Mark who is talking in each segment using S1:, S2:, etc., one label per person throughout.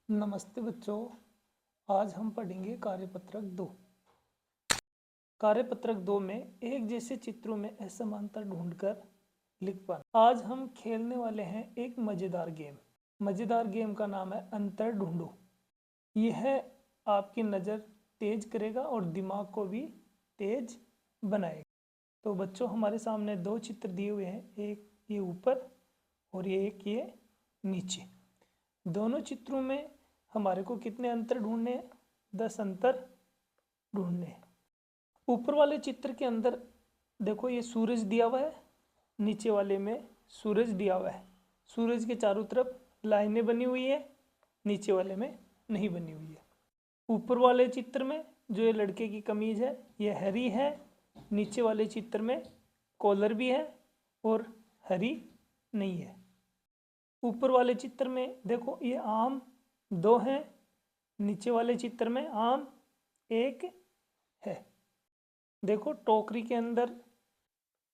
S1: नमस्ते बच्चों। आज हम पढ़ेंगे कार्यपत्रक 2। कार्यपत्रक 2 में एक जैसे चित्रों में असमानता ढूंढकर लिख पाना। आज हम खेलने वाले हैं एक मज़ेदार गेम। मज़ेदार गेम का नाम है अंतर ढूंढो। यह आपकी नज़र तेज करेगा और दिमाग को भी तेज बनाएगा। तो बच्चों, हमारे सामने दो चित्र दिए हुए हैं, एक ये ऊपर और एक ये नीचे। दोनों चित्रों में हमारे को कितने अंतर ढूंढने हैं? 10 अंतर ढूंढने हैं। ऊपर वाले चित्र के अंदर देखो, ये सूरज दिया हुआ है, नीचे वाले में सूरज दिया हुआ है। सूरज के चारों तरफ लाइनें बनी हुई है, नीचे वाले में नहीं बनी हुई है। ऊपर वाले चित्र में जो ये लड़के की कमीज है ये हरी है, नीचे वाले चित्र में कॉलर भी है और हरी नहीं है। ऊपर वाले चित्र में देखो, ये आम 2 हैं, नीचे वाले चित्र में आम 1 है। देखो, टोकरी के अंदर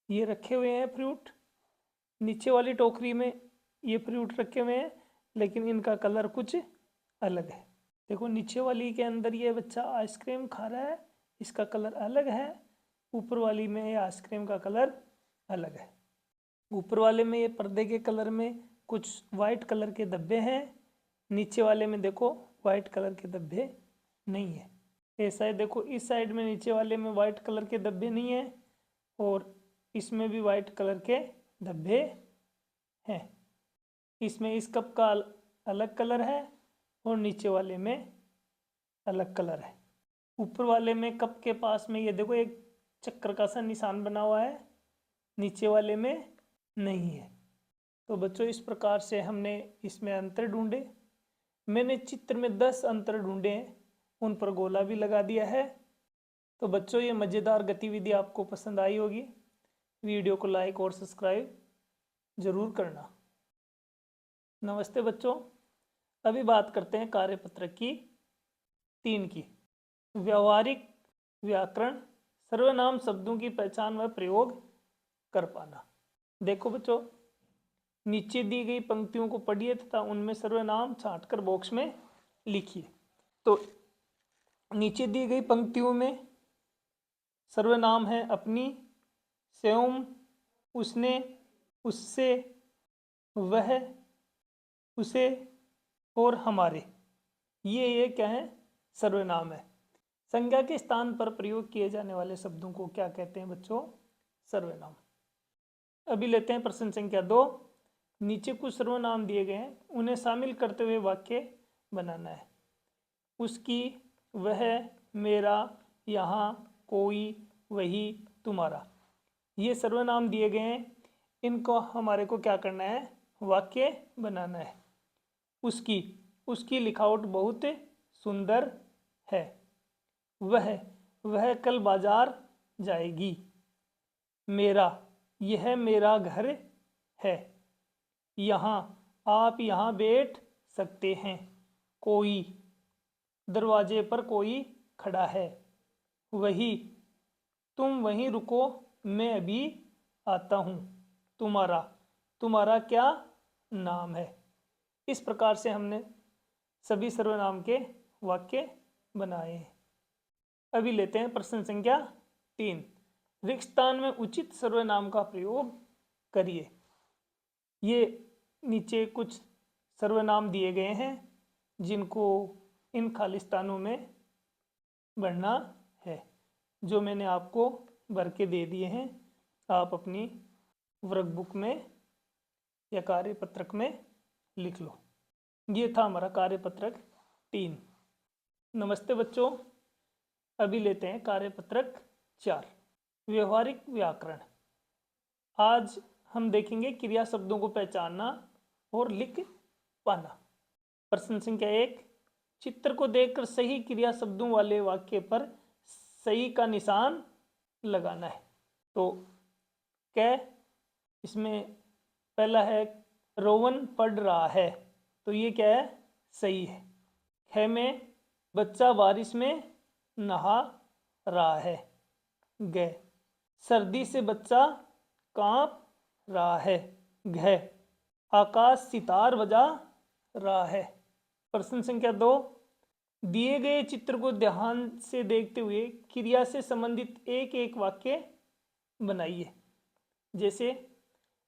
S1: ये रखे हुए हैं फ्रूट, नीचे वाली टोकरी में ये फ्रूट रखे हुए हैं, लेकिन इनका कलर कुछ अलग है। देखो, नीचे वाली के अंदर ये बच्चा आइसक्रीम खा रहा है, इसका कलर अलग है। ऊपर वाली में ये आइसक्रीम का कलर अलग है। ऊपर वाले में ये पर्दे के कलर में कुछ वाइट कलर के धब्बे हैं, नीचे वाले में देखो वाइट कलर के धब्बे नहीं है। ऐसा है, देखो इस साइड में नीचे वाले में वाइट कलर के धब्बे नहीं है और इसमें भी वाइट कलर के धब्बे हैं। इसमें इस कप का अलग कलर है और नीचे वाले में अलग कलर है। ऊपर वाले में कप के पास में ये देखो एक चक्कर का सा निशान बना हुआ है, नीचे वाले में नहीं है। तो बच्चों, इस प्रकार से हमने इसमें अंतर ढूंढे। मैंने चित्र में 10 अंतर ढूंढे हैं, उन पर गोला भी लगा दिया है। तो बच्चों, ये मज़ेदार गतिविधि आपको पसंद आई होगी। वीडियो को लाइक और सब्सक्राइब ज़रूर करना। नमस्ते बच्चों। अभी बात करते हैं कार्यपत्रक की 3 की। व्यावहारिक व्याकरण, सर्वनाम शब्दों की पहचान व प्रयोग कर पाना। देखो बच्चों, नीचे दी गई पंक्तियों को पढ़िए तथा उनमें सर्वनाम छांटकर बॉक्स में लिखिए। तो नीचे दी गई पंक्तियों में सर्वनाम है अपनी, स्वयं, उसने, उससे, वह, उसे और हमारे। ये क्या है? सर्वनाम है। संज्ञा के स्थान पर प्रयोग किए जाने वाले शब्दों को क्या कहते हैं बच्चों? सर्वनाम। अभी लेते हैं प्रश्न संख्या 2। नीचे कुछ सर्वनाम दिए गए हैं, उन्हें शामिल करते हुए वाक्य बनाना है। उसकी, वह, मेरा, यहाँ, कोई, वही, तुम्हारा। ये सर्वनाम दिए गए हैं, इनको हमारे को क्या करना है? वाक्य बनाना है। उसकी, उसकी लिखावट बहुत सुंदर है। वह कल बाजार जाएगी। मेरा, यह मेरा घर है। यहाँ, आप यहाँ बैठ सकते हैं। कोई, दरवाजे पर कोई खड़ा है। वही, तुम वहीं रुको, मैं अभी आता हूँ। तुम्हारा, तुम्हारा क्या नाम है? इस प्रकार से हमने सभी सर्वनाम के वाक्य बनाए हैं। अभी लेते हैं प्रश्न संख्या 3। रिक्त स्थान में उचित सर्वनाम का प्रयोग करिए। ये नीचे कुछ सर्वनाम दिए गए हैं, जिनको इन खाली स्थानों में भरना है, जो मैंने आपको भर के दे दिए हैं। आप अपनी वर्कबुक में या कार्यपत्रक में लिख लो। ये था हमारा कार्यपत्रक 3। नमस्ते बच्चों। अभी लेते हैं कार्यपत्रक 4, व्यवहारिक व्याकरण। आज हम देखेंगे क्रिया शब्दों को पहचानना और लिख पाना। प्रश्न संख्या 1। चित्र को देखकर सही क्रिया शब्दों वाले वाक्य पर सही का निशान लगाना है। तो क्या इसमें पहला है, रोवन पढ़ रहा है, तो ये क्या है? सही है। है में, बच्चा बारिश में नहा रहा है। गए, सर्दी से बच्चा कांप रहा है। घ, आकाश सितार बजा रहा है। प्रश्न संख्या 2, दिए गए चित्र को ध्यान से देखते हुए क्रिया से संबंधित एक एक वाक्य बनाइए। जैसे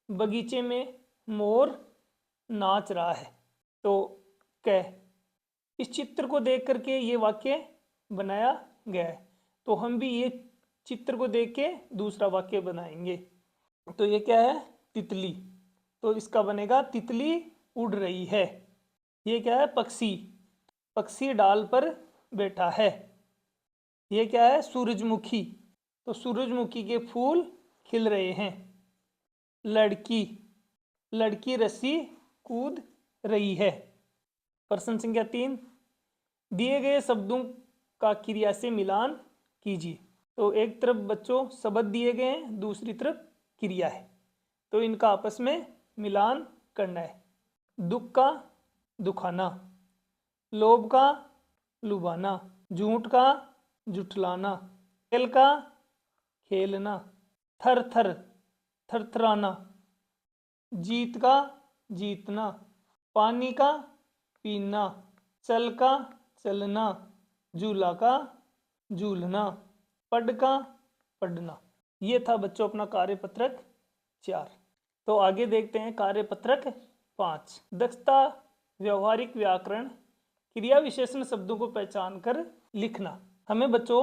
S1: बगीचे में मोर नाच रहा है, तो कह, इस चित्र को देख करके ये वाक्य बनाया गया है। तो हम भी ये चित्र को देख के दूसरा वाक्य बनाएंगे। तो ये क्या है? तितली, तो इसका बनेगा तितली उड़ रही है। ये क्या है? पक्षी, पक्षी डाल पर बैठा है। ये क्या है? सूरजमुखी, तो सूरजमुखी के फूल खिल रहे हैं। लड़की, लड़की रस्सी कूद रही है। प्रश्न संख्या 3, दिए गए शब्दों का क्रिया से मिलान कीजिए। तो एक तरफ बच्चों शब्द दिए गए हैं, दूसरी तरफ क्रिया है, तो इनका आपस में मिलान करना है। दुख का दुखाना, लोभ का लुभाना, झूठ का जुठलाना, खेल का खेलना, थर थर थरथराना, जीत का जीतना, पानी का पीना, चल का चलना, झूला का झूलना, पढ़ का पढ़ना। ये था बच्चों अपना कार्यपत्रक 4। तो आगे देखते हैं कार्यपत्रक 5, दक्षता व्यवहारिक व्याकरण क्रिया विशेषण शब्दों को पहचान कर लिखना। हमें बच्चों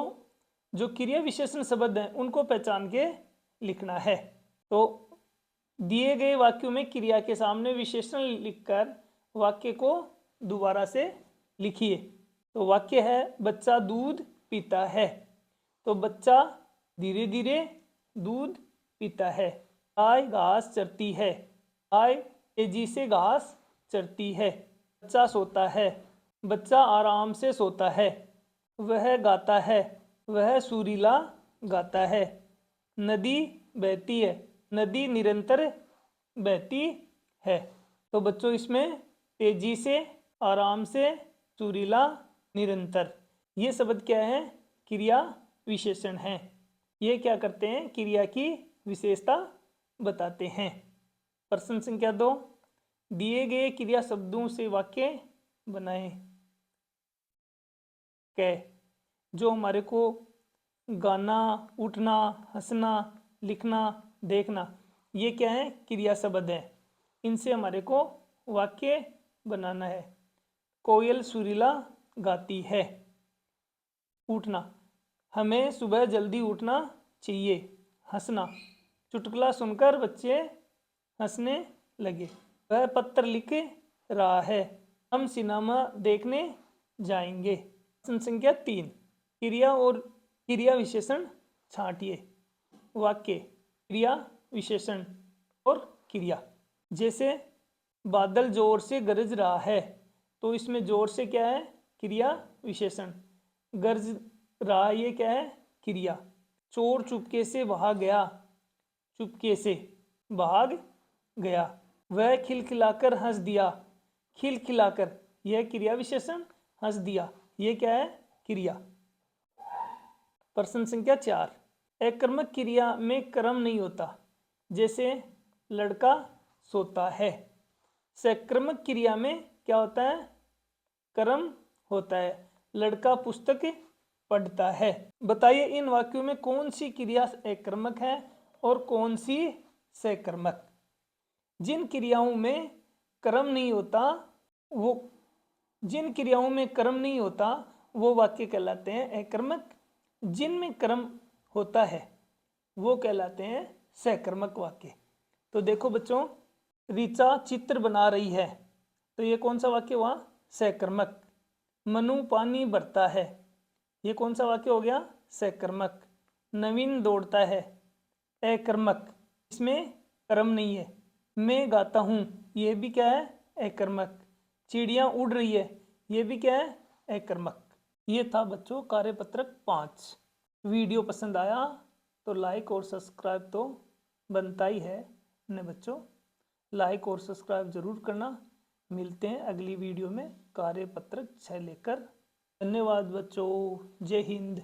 S1: जो क्रिया विशेषण शब्द हैं उनको पहचान के लिखना है। तो दिए गए वाक्यों में क्रिया के सामने विशेषण लिखकर वाक्य को दोबारा से लिखिए। तो वाक्य है बच्चा दूध पीता है, तो बच्चा धीरे धीरे दूध पीता है। गाय घास चरती है, गाय तेजी से घास चरती है। बच्चा सोता है, बच्चा आराम से सोता है। वह गाता है, वह सुरीला गाता है। नदी बहती है, नदी निरंतर बहती है। तो बच्चों इसमें तेजी से, आराम से, सुरीला, निरंतर, ये शब्द क्या है? क्रिया विशेषण हैं। ये क्या करते हैं? क्रिया की विशेषता बताते हैं। प्रश्न संख्या 2, दिए गए क्रिया शब्दों से वाक्य बनाएं। कै, जो हमारे को गाना, उठना, हंसना, लिखना, देखना, ये क्या है? क्रिया शब्द हैं। इनसे हमारे को वाक्य बनाना है। कोयल सुरीला गाती है। उठना, हमें सुबह जल्दी उठना चाहिए। हंसना, चुटकुला सुनकर बच्चे हंसने लगे। वह पत्र लिख रहा है, हम सिनेमा देखने जाएंगे। प्रश्न संख्या 3, क्रिया और क्रिया विशेषण छांटिए। वाक्य, क्रिया विशेषण और क्रिया। जैसे बादल जोर से गरज रहा है, तो इसमें जोर से क्या है? क्रिया विशेषण। गरज रहा, ये क्या है? क्रिया। चोर चुपके से भाग गया, चुपके से भाग गया। वह खिलखिलाकर हंस दिया, खिलखिलाकर, यह क्रिया विशेषण। हंस दिया, ये क्या है? क्रिया। प्रश्न संख्या 4, एकर्मक क्रिया में कर्म नहीं होता। जैसे लड़का सोता है। सकर्मक क्रिया में क्या होता है? कर्म होता है। लड़का पुस्तक पढ़ता है। बताइए इन वाक्यों में कौन सी क्रिया एकर्मक है और कौन सी सकर्मक। जिन क्रियाओं में कर्म नहीं होता वो वाक्य कहलाते हैं एकर्मक। जिनमें कर्म होता है वो कहलाते हैं सकर्मक वाक्य। तो देखो बच्चों, ऋचा चित्र बना रही है, तो ये कौन सा वाक्य हुआ? सकर्मक। मनु पानी भरता है, ये कौन सा वाक्य हो गया? सकर्मक। नवीन दौड़ता है, अकर्मक, इसमें कर्म नहीं है। मैं गाता हूँ, ये भी क्या है? अकर्मक। चिड़िया उड़ रही है, ये भी क्या है? अकर्मक। ये था बच्चों कार्यपत्रक 5। वीडियो पसंद आया तो लाइक और सब्सक्राइब तो बनता ही है ने बच्चों, लाइक और सब्सक्राइब जरूर करना। मिलते हैं अगली वीडियो में कार्यपत्रक 6 लेकर। धन्यवाद बच्चों, जय हिंद।